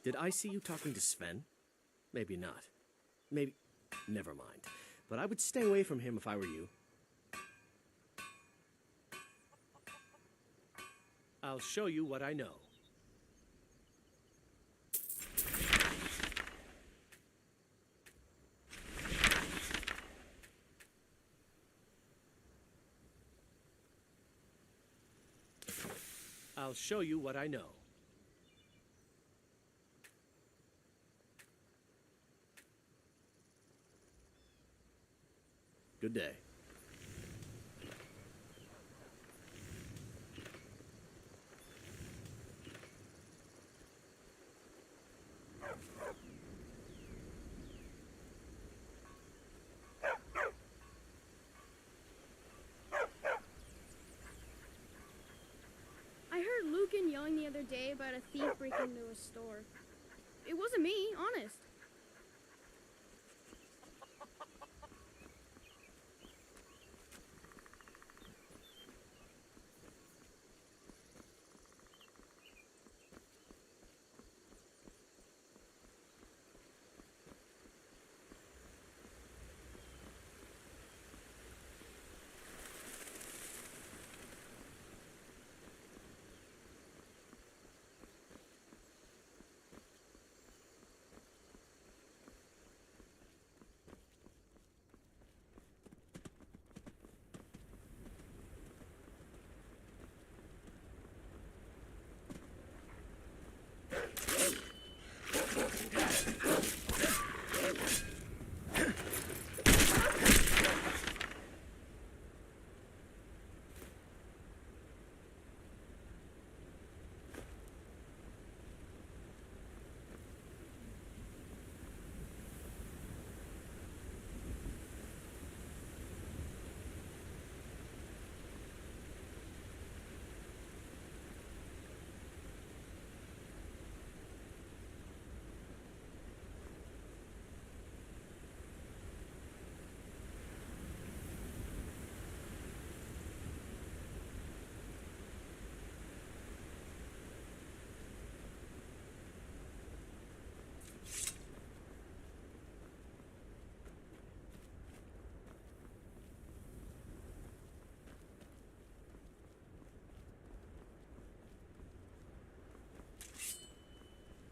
Did I see you talking to Sven? Maybe not. Maybe... Never mind. But I would stay away from him if I were you. I'll show you what I know. I'll show you what I know. Good day. I heard Lucan yelling the other day about a thief breaking into a store. It wasn't me, honest.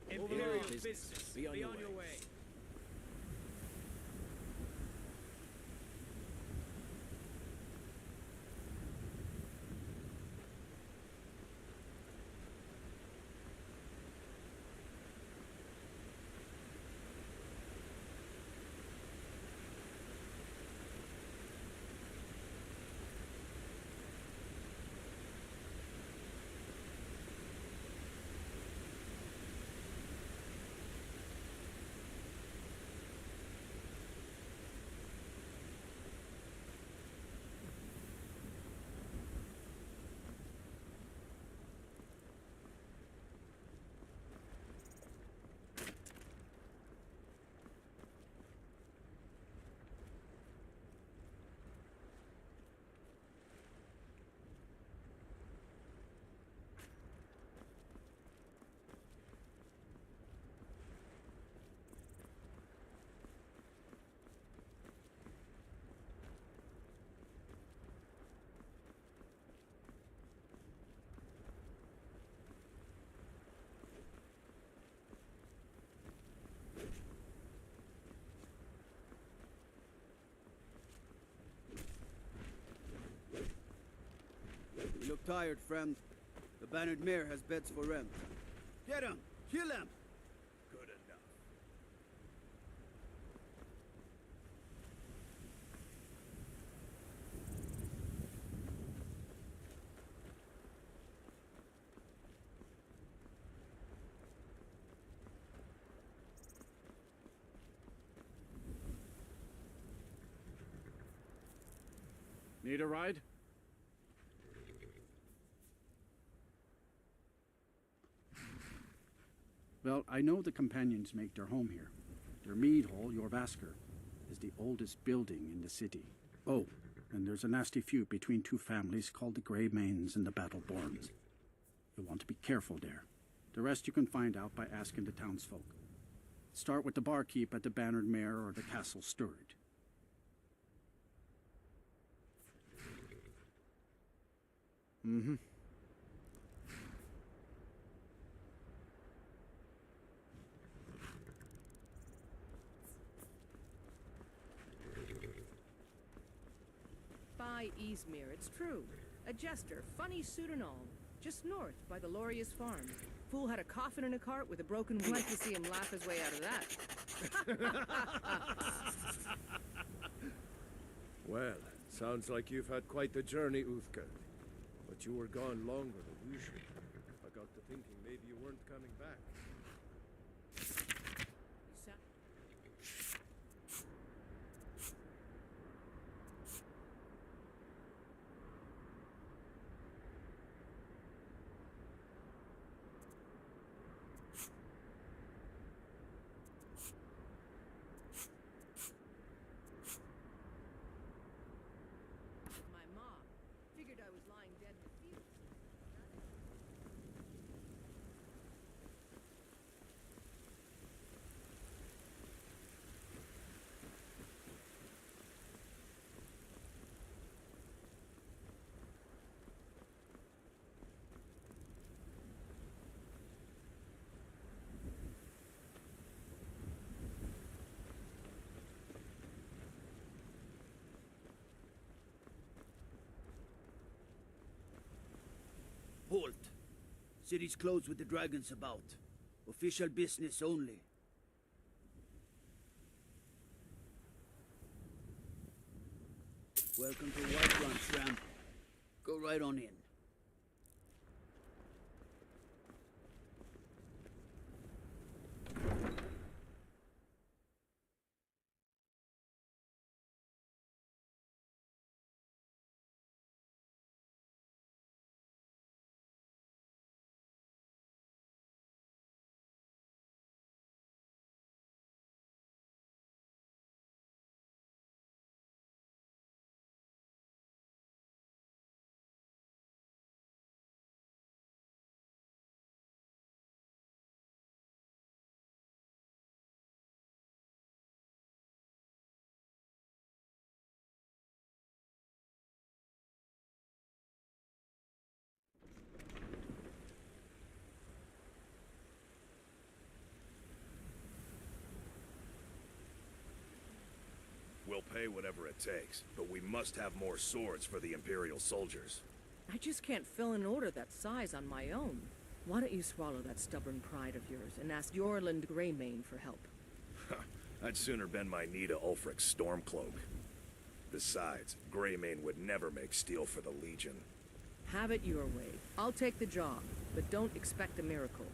Imperial business. Be on your way. You look tired, friend. The Bannered Mare has beds for rent. Get him! Kill him! Good enough. Need a ride? Well, I know the companions make their home here. Their mead hall, your Vasker, is the oldest building in the city. Oh, and there's a nasty feud between two families called the Grey Mains and the Battleborns. You'll want to be careful there. The rest you can find out by asking the townsfolk. Start with the barkeep at the Bannered Mare or the Castle Steward. Mm-hmm. By Easmere, it's true. A jester, funny suit and all. Just north, by the Lauria's farm. Fool had a coffin in a cart with a broken wheel. Like to see him laugh his way out of that. Well, sounds like you've had quite the journey, Uthka. But you were gone longer than usual. I got to thinking maybe you weren't coming back. My mom figured I was lying dead in the field. Halt. City's closed with the dragons about. Official business only. Welcome to Whiterun, tramp. Go right on in. We'll pay whatever it takes, but we must have more swords for the Imperial soldiers. I just can't fill an order that size on my own. Why don't you swallow that stubborn pride of yours and ask Yorland Greymane for help? I'd sooner bend my knee to Ulfric's Stormcloak. Besides, Greymane would never make steel for the Legion. Have it your way. I'll take the job, but don't expect a miracle.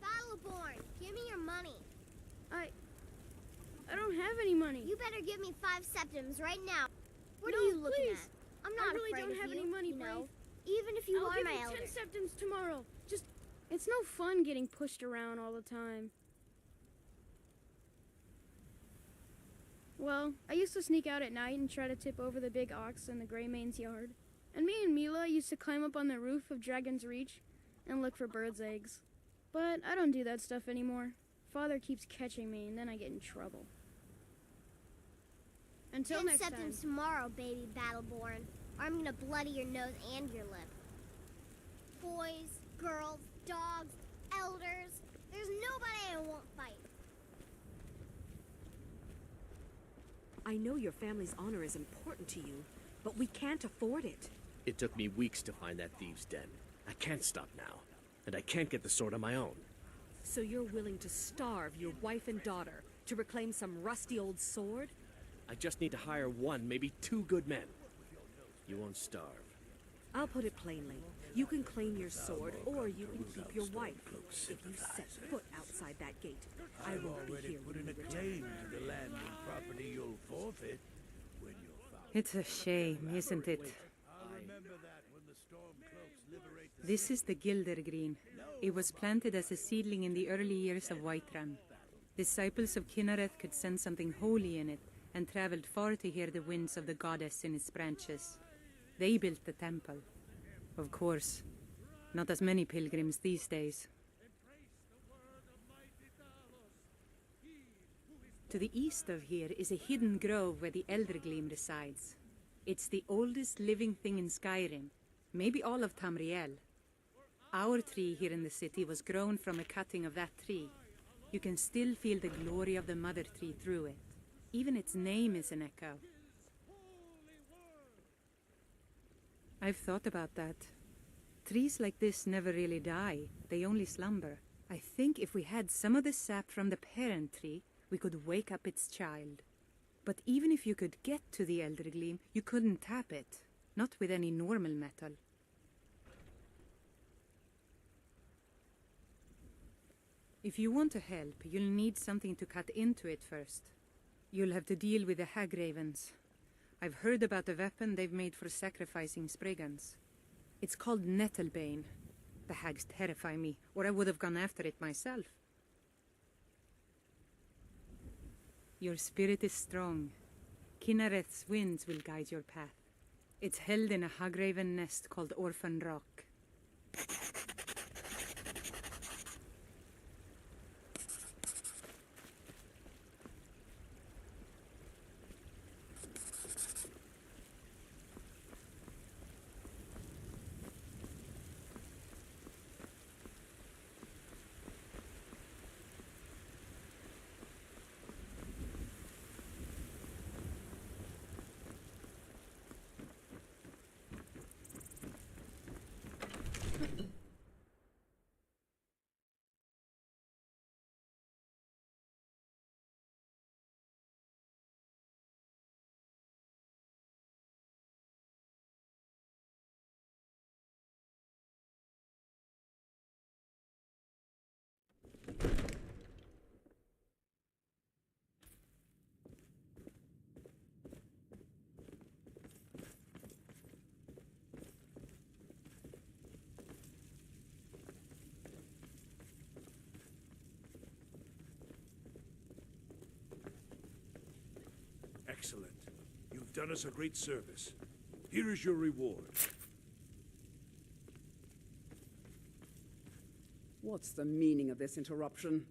Battleborn, give me your money. I don't have any money. You better give me 5 septims right now. What No, are you looking please. at? I'm not I really afraid don't of have you, any money, you know. Brave. Even if you I'll are give my you elder. 10 septims tomorrow. Just, it's no fun getting pushed around all the time. Well, I used to sneak out at night and try to tip over the big ox in the Greymane's yard. And me and Mila used to climb up on the roof of Dragon's Reach and look for birds' eggs. But I don't do that stuff anymore. Father keeps catching me and then I get in trouble. Until 10 next time. septims tomorrow, baby Battleborn. Or I'm gonna bloody your nose and your lip. Boys, girls, dogs, elders. There's nobody I won't fight. I know your family's honor is important to you, but we can't afford it. It took me weeks to find that thieves' den. I can't stop now. And I can't get the sword on my own. So you're willing to starve your wife and daughter to reclaim some rusty old sword? I just need to hire one, maybe 2 good men. You won't starve. I'll put it plainly. You can claim your sword, or you can keep your wife. If you set foot outside that gate, I won't be here when you return. To the land and property you'll forfeit when you're found. It's a shame, isn't it? This is the Gilder Green. It was planted as a seedling in the early years of Whiterun. Disciples of Kinnereth could sense something holy in it, and traveled far to hear the winds of the goddess in its branches. They built the temple. Of course, not as many pilgrims these days. To the east of here is a hidden grove where the Eldergleam resides. It's the oldest living thing in Skyrim, maybe all of Tamriel. Our tree here in the city was grown from a cutting of that tree. You can still feel the glory of the mother tree through it. Even its name is an echo. I've thought about that. Trees like this never really die. They only slumber. I think if we had some of the sap from the parent tree, we could wake up its child. But even if you could get to the Eldergleam, you couldn't tap it. Not with any normal metal. If you want to help, you'll need something to cut into it first. You'll have to deal with the Hagravens. I've heard about the weapon they've made for sacrificing Spriggans. It's called Nettlebane. The hags terrify me, or I would have gone after it myself. Your spirit is strong. Kinnereth's winds will guide your path. It's held in a Hagraven nest called Orphan Rock. Excellent. You've done us a great service. Here is your reward. What's the meaning of this interruption?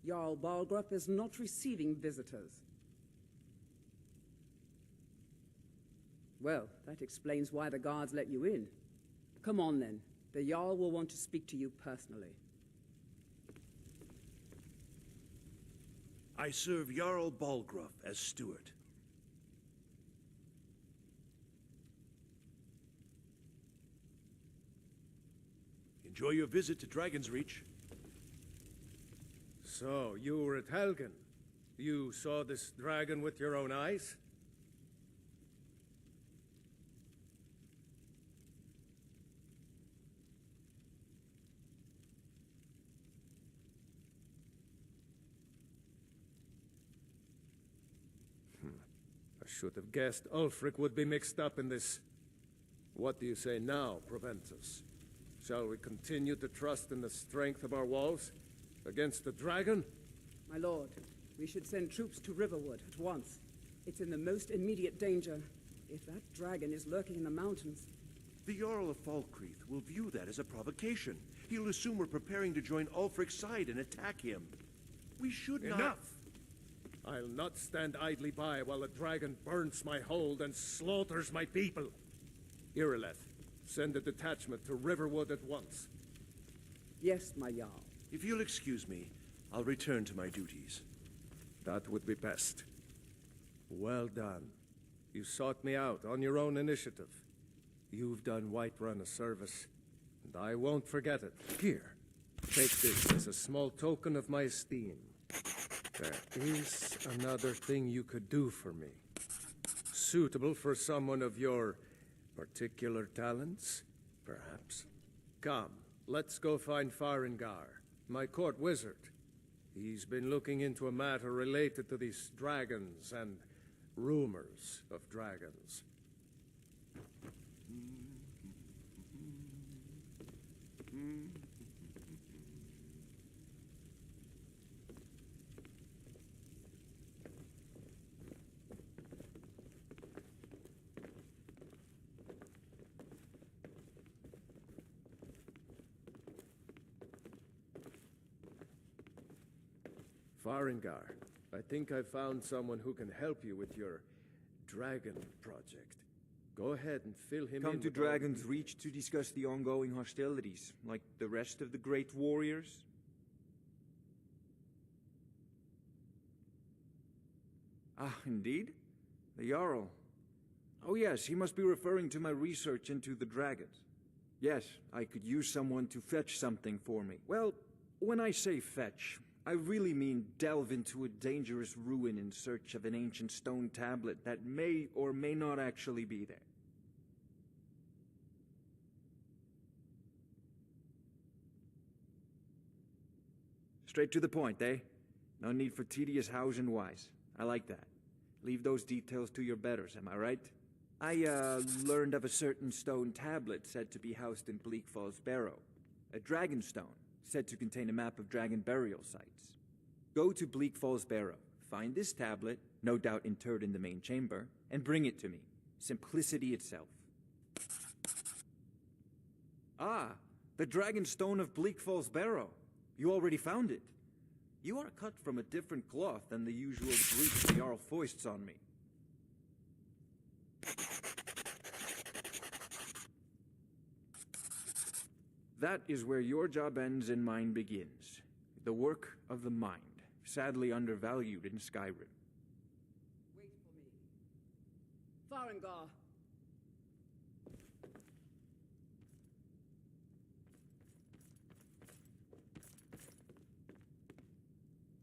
Jarl Balgruuf is not receiving visitors. Well, that explains why the guards let you in. Come on then. The Jarl will want to speak to you personally. I serve Jarl Balgruuf as steward. Enjoy your visit to Dragon's Reach. So, you were at Helgen. You saw this dragon with your own eyes? I should have guessed Ulfric would be mixed up in this. What do you say now, Proventus? Shall we continue to trust in the strength of our walls against the dragon? My lord, we should send troops to Riverwood at once. It's in the most immediate danger. If that dragon is lurking in the mountains... The Jarl of Falkreath will view that as a provocation. He'll assume we're preparing to join Ulfric's side and attack him. We should not... Enough! I'll not stand idly by while the dragon burns my hold and slaughters my people. Irileth, send a detachment to Riverwood at once. Yes, my Jarl. If you'll excuse me, I'll return to my duties. That would be best. Well done. You sought me out on your own initiative. You've done Whiterun a service, and I won't forget it. Here, take this as a small token of my esteem. There is another thing you could do for me. Suitable for someone of your particular talents, perhaps. Come, let's go find Farengar, my court wizard. He's been looking into a matter related to these dragons and rumors of dragons. Farengar, I think I found someone who can help you with your dragon project. Go ahead and fill him in. Come to with all Dragon's the Reach to discuss the ongoing hostilities, like the rest of the great warriors? Ah, indeed? The Jarl. Oh yes, he must be referring to my research into the dragons. Yes, I could use someone to fetch something for me. Well, when I say fetch, I really mean delve into a dangerous ruin in search of an ancient stone tablet that may or may not actually be there. Straight to the point, eh? No need for tedious hows and whys. I like that. Leave those details to your betters, am I right? I, learned of a certain stone tablet said to be housed in Bleak Falls Barrow. A dragon stone, said to contain a map of dragon burial sites. Go to Bleak Falls Barrow, find this tablet, no doubt interred in the main chamber, and bring it to me. Simplicity itself. Ah, the dragon stone of Bleak Falls Barrow. You already found it. You are cut from a different cloth than the usual grief the Jarl foists on me. That is where your job ends and mine begins. The work of the mind, sadly undervalued in Skyrim. Wait for me. Farengar.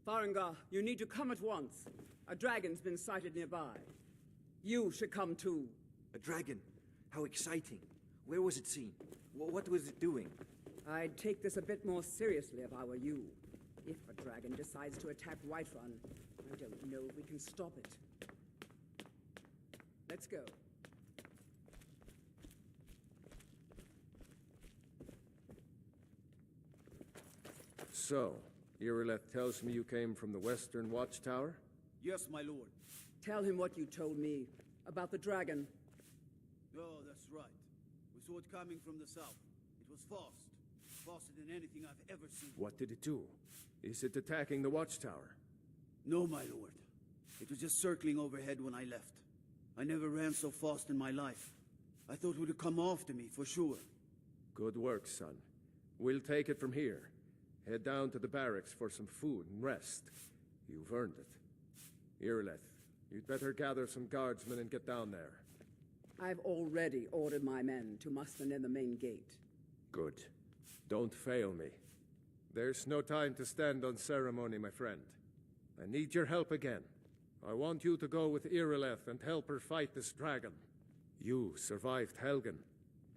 Farengar, you need to come at once. A dragon's been sighted nearby. You should come too. A dragon? How exciting. Where was it seen? What was it doing? I'd take this a bit more seriously if I were you. If a dragon decides to attack Whiterun, I don't know if we can stop it. Let's go. So, Irileth tells me you came from the Western Watchtower? Yes, my lord. Tell him what you told me about the dragon. Oh, that's right. We saw it coming from the south. It was fast. Faster than anything I've ever seen. What did it do? Is it attacking the Watchtower? No, my lord. It was just circling overhead when I left. I never ran so fast in my life. I thought it would come after me, for sure. Good work, son. We'll take it from here. Head down to the barracks for some food and rest. You've earned it. Irileth, you'd better gather some guardsmen and get down there. I've already ordered my men to muster near the main gate. Good. Don't fail me. There's no time to stand on ceremony, my friend. I need your help again. I want you to go with Irileth and help her fight this dragon. You survived Helgen,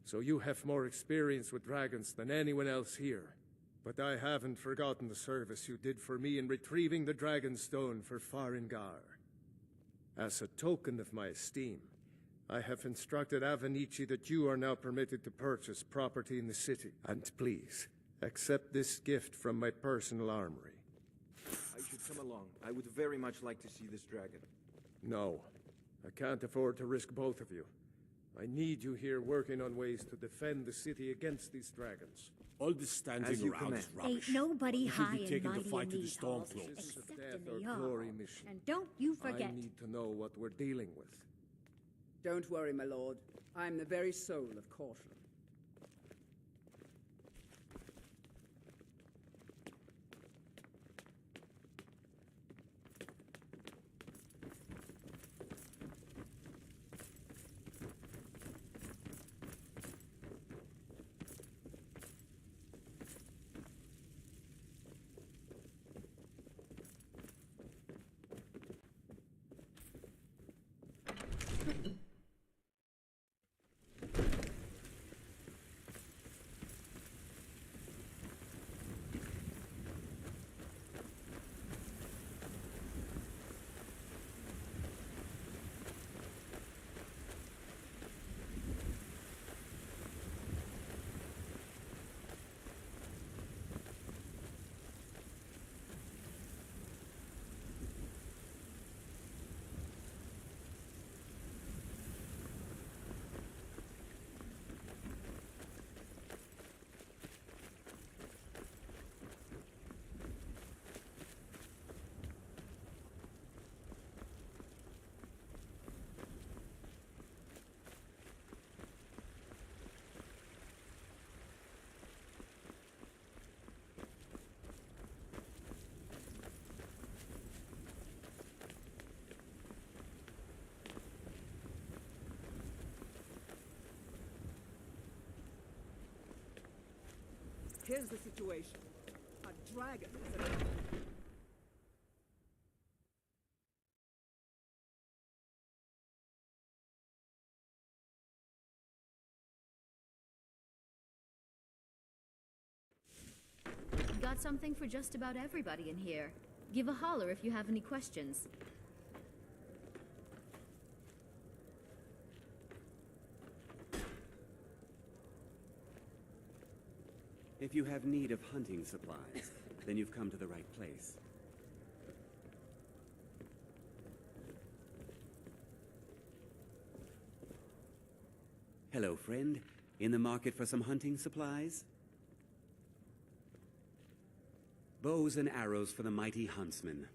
so you have more experience with dragons than anyone else here. But I haven't forgotten the service you did for me in retrieving the Dragon Stone for Farengar. As a token of my esteem, I have instructed Avenici that you are now permitted to purchase property in the city. And please, accept this gift from my personal armory. I should come along. I would very much like to see this dragon. No, I can't afford to risk both of you. I need you here working on ways to defend the city against these dragons. All this standing around is rubbish. Ain't nobody high be and taking the mighty fight in to the these halls, Stormcloaks. except in Death the or Jarl. glory mission. And don't you forget. I need to know what we're dealing with. Don't worry, my lord. I'm the very soul of caution. Here's the situation. A dragon is at Got something for just about everybody in here. Give a holler if you have any questions. If you have need of hunting supplies, then you've come to the right place. Hello, friend. In the market for some hunting supplies? Bows and arrows for the mighty huntsman.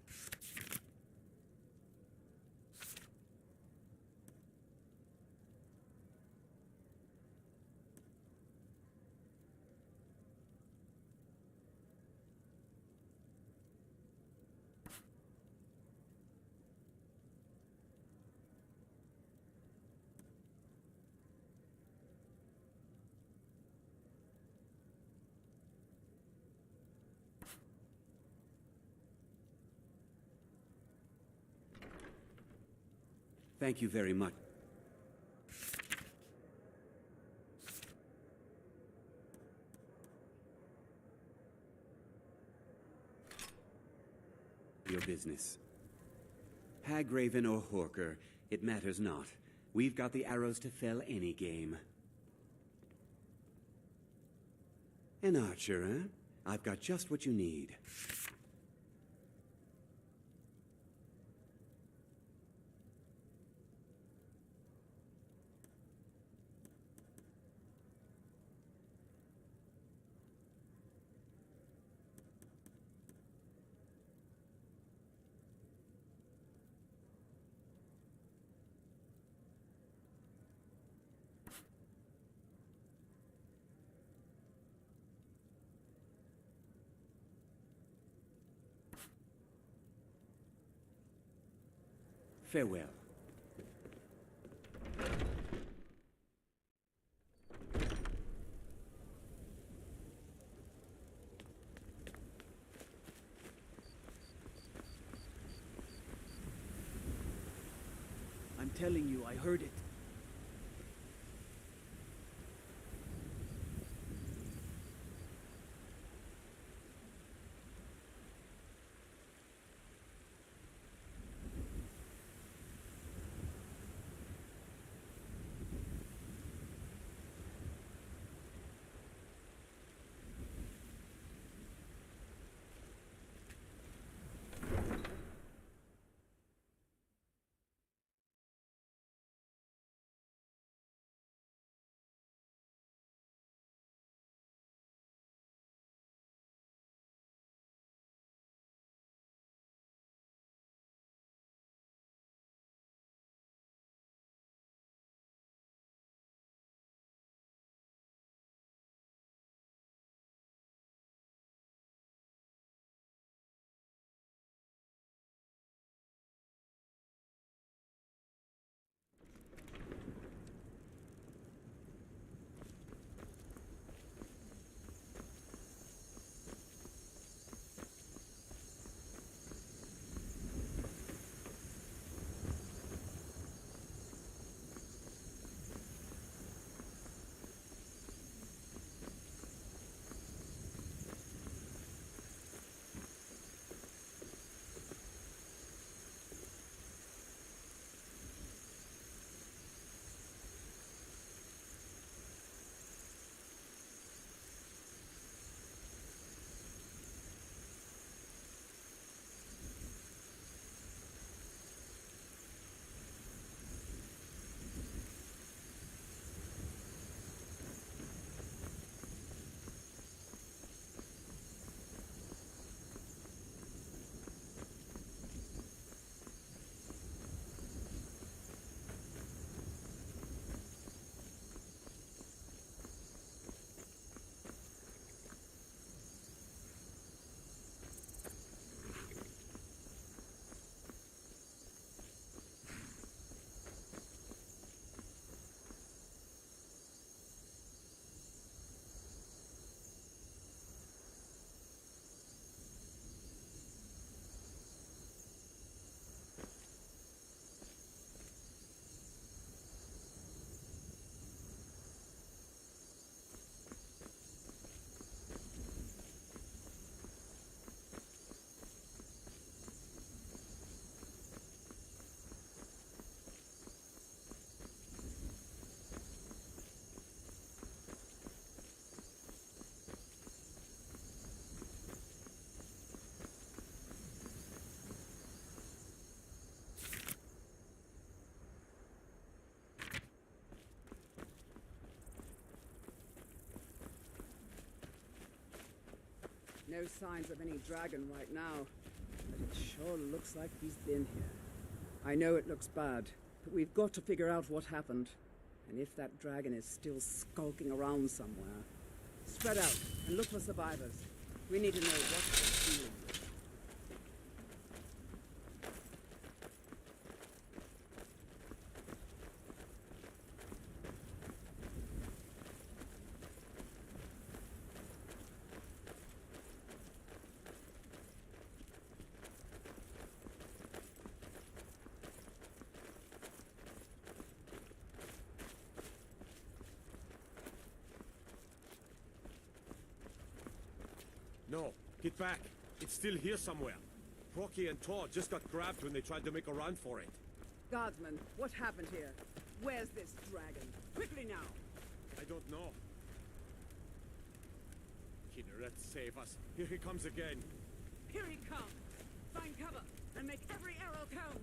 Thank you very much. Your business. Hagraven or Horker, it matters not. We've got the arrows to fell any game. An archer, eh? I've got just what you need. Farewell. I'm telling you, I heard it. No signs of any dragon right now, but it sure looks like he's been here. I know it looks bad, but we've got to figure out what happened. And if that dragon is still skulking around somewhere, spread out and look for survivors. We need to know what they're doing. No, get back. It's still here somewhere. Rocky and Tor just got grabbed when they tried to make a run for it. Guardsman, what happened here? Where's this dragon? Quickly now! I don't know. Kinneret, save us. Here he comes again. Here he comes! Find cover and make every arrow count!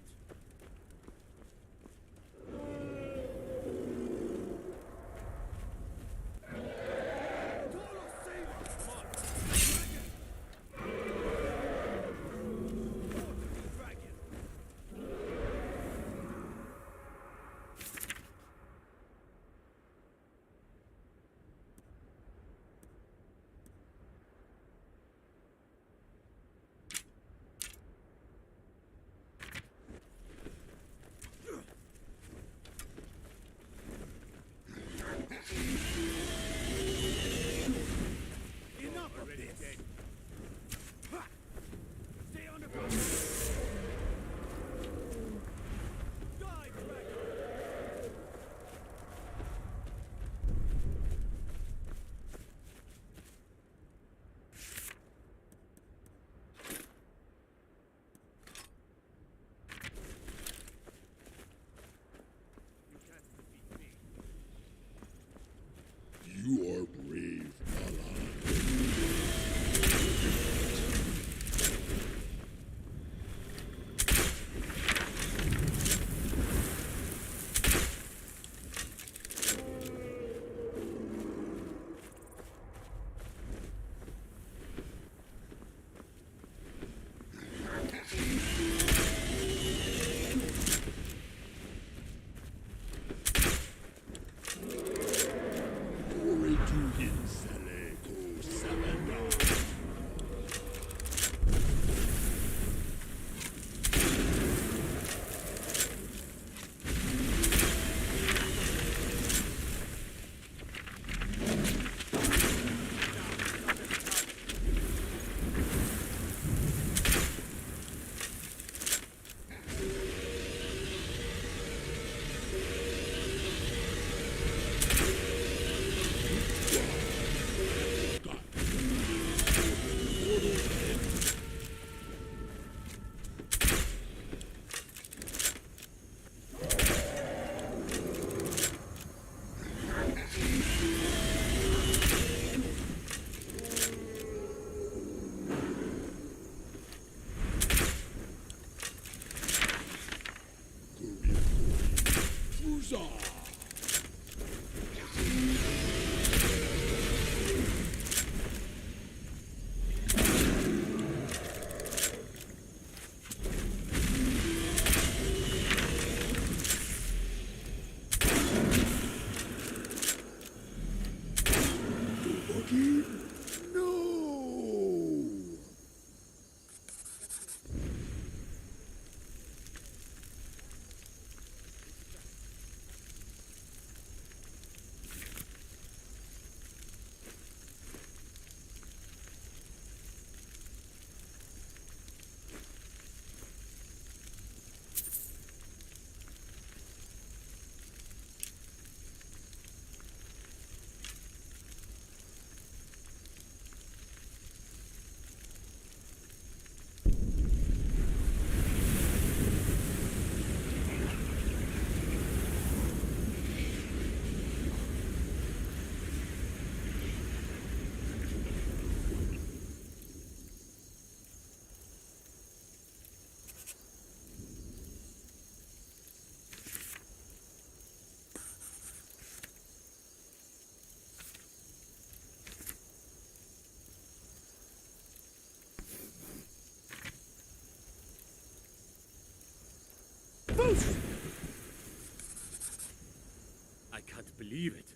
I can't believe it.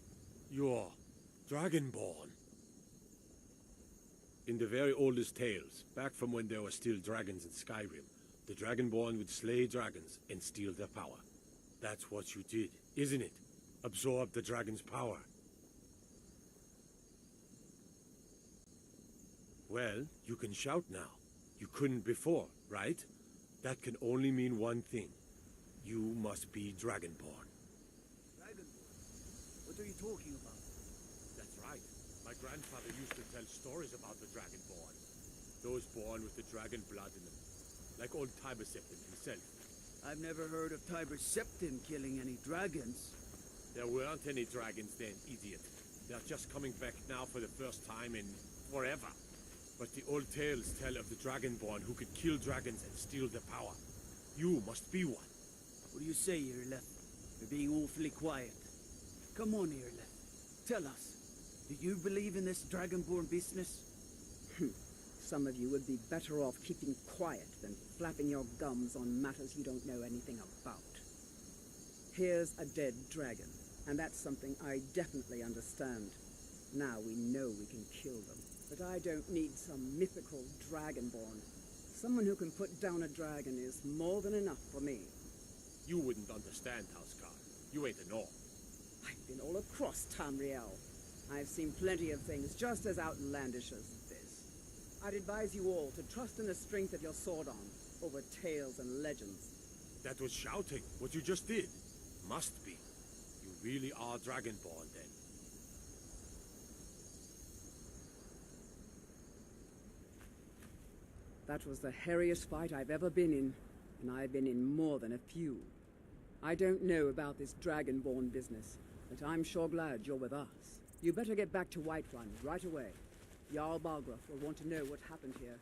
You're Dragonborn. In the very oldest tales, back from when there were still dragons in Skyrim, the Dragonborn would slay dragons and steal their power. That's what you did, isn't it? Absorb the dragon's power. Well, you can shout now. You couldn't before, right? That can only mean one thing. You must be Dragonborn. Dragonborn? What are you talking about? That's right. My grandfather used to tell stories about the Dragonborn. Those born with the dragon blood in them. Like old Tiber Septim himself. I've never heard of Tiber Septim killing any dragons. There weren't any dragons then, idiot. They're just coming back now for the first time in forever. But the old tales tell of the Dragonborn who could kill dragons and steal their power. You must be one. What do you say, Irleth? You're being awfully quiet. Come on, Irleth. Tell us. Do you believe in this Dragonborn business? Some of you would be better off keeping quiet than flapping your gums on matters you don't know anything about. Here's a dead dragon, and that's something I definitely understand. Now we know we can kill them, but I don't need some mythical Dragonborn. Someone who can put down a dragon is more than enough for me. You wouldn't understand, Houseguard. You ain't a Norm. I've been all across Tamriel. I've seen plenty of things just as outlandish as this. I'd advise you all to trust in the strength of your sword arm over tales and legends. That was shouting, what you just did. Must be. You really are Dragonborn, then. That was the hairiest fight I've ever been in, and I've been in more than a few. I don't know about this Dragonborn business, but I'm sure glad you're with us. You better get back to Whiterun right away. Jarl Balgruuf will want to know what happened here.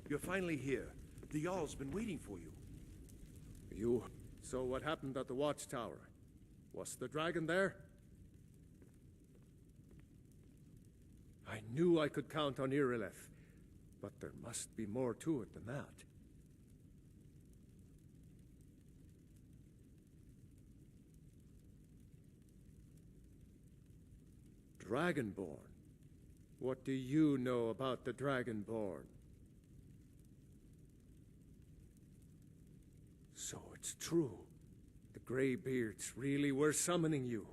You're finally here. The Jarl's been waiting for you. You... So what happened at the watchtower? Was the dragon there? I knew I could count on Irileth, but there must be more to it than that. Dragonborn? What do you know about the Dragonborn? So it's true. The Greybeards really were summoning you.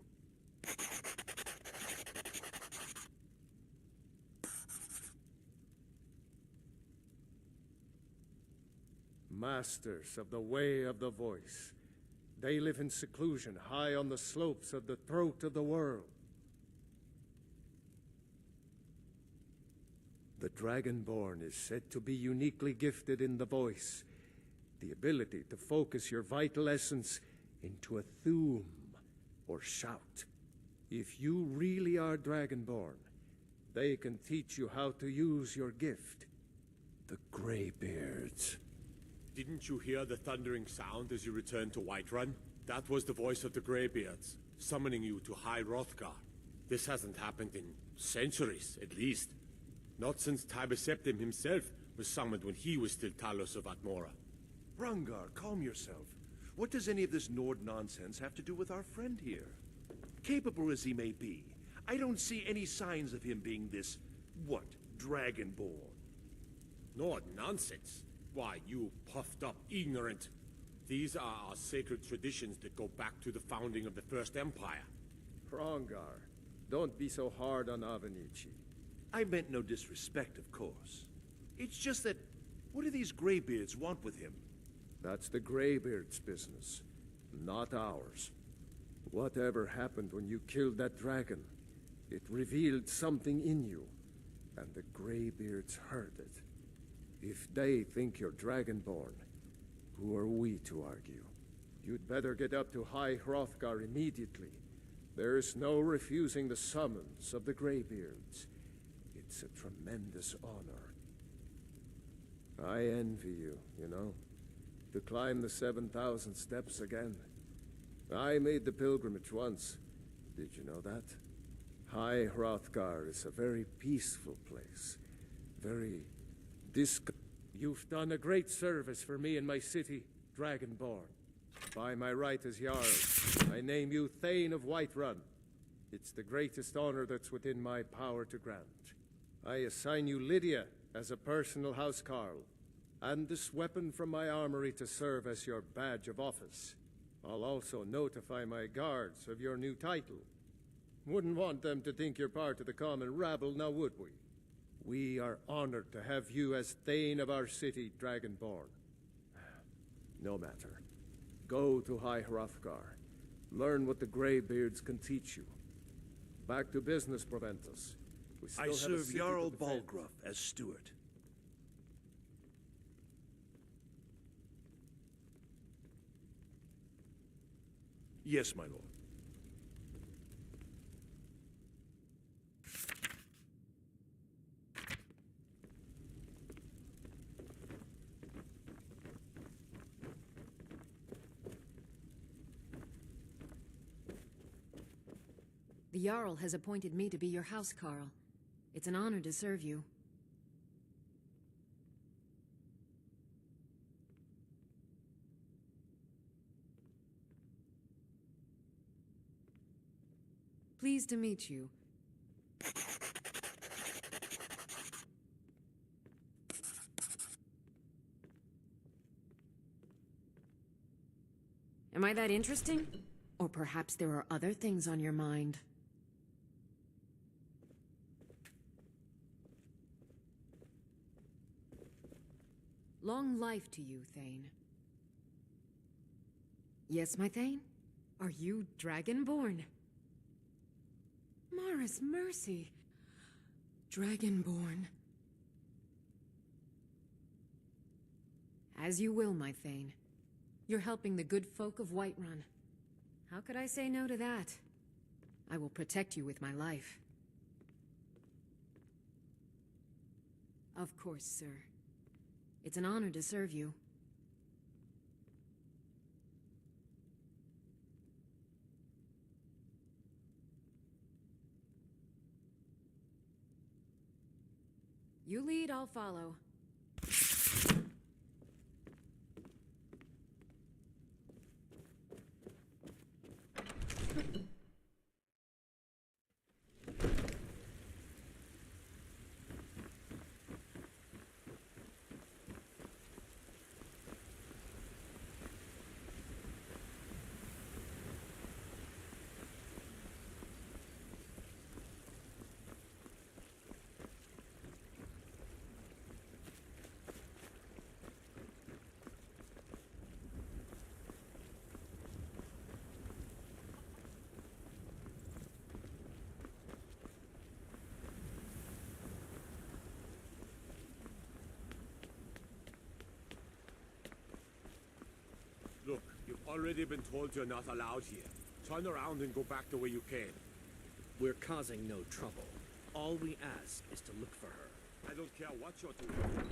Masters of the Way of the Voice. They live in seclusion, high on the slopes of the throat of the world. The Dragonborn is said to be uniquely gifted in the voice, the ability to focus your vital essence into a thume or shout. If you really are Dragonborn, they can teach you how to use your gift. The Greybeards. Didn't you hear the thundering sound as you returned to Whiterun? That was the voice of the Greybeards, summoning you to High Hrothgar. This hasn't happened in centuries, at least. Not since Tiber Septim himself was summoned when he was still Talos of Atmora. Rangar, calm yourself. What does any of this Nord nonsense have to do with our friend here? Capable as he may be, I don't see any signs of him being this, what, Dragonborn. Nord nonsense? Why, you puffed up ignorant. These are our sacred traditions that go back to the founding of the First Empire. Hrongar, don't be so hard on Avenici. I meant no disrespect, of course. It's just that, what do these Greybeards want with him? That's the Greybeards' business, not ours. Whatever happened when you killed that dragon, it revealed something in you, and the Greybeards heard it. If they think you're Dragonborn, who are we to argue? You'd better get up to High Hrothgar immediately. There's no refusing the summons of the Greybeards. It's a tremendous honor. I envy you, you know, to climb the 7,000 steps again. I made the pilgrimage once. Did you know that? High Hrothgar is a very peaceful place. Very You've done a great service for me and my city, Dragonborn. By my right as Jarl, I name you Thane of Whiterun. It's the greatest honor that's within my power to grant. I assign you Lydia as a personal housecarl, and this weapon from my armory to serve as your badge of office. I'll also notify my guards of your new title. Wouldn't want them to think you're part of the common rabble, now would we? We are honored to have you as Thane of our city, Dragonborn. No matter. Go to High Hrothgar. Learn what the Greybeards can teach you. Back to business, Proventus. I serve Jarl Balgruuf as steward. Yes, my lord. The Jarl has appointed me to be your housecarl. It's an honor to serve you. Pleased to meet you. Am I that interesting? Or perhaps there are other things on your mind? Long life to you, Thane. Yes, my Thane? Are you Dragonborn? Mara's mercy. Dragonborn. As you will, my Thane. You're helping the good folk of Whiterun. How could I say no to that? I will protect you with my life. Of course, sir. It's an honor to serve you. You lead, I'll follow. Look, you've already been told you're not allowed here. Turn around and go back the way you came. We're causing no trouble. All we ask is to look for her. I don't care what you're doing.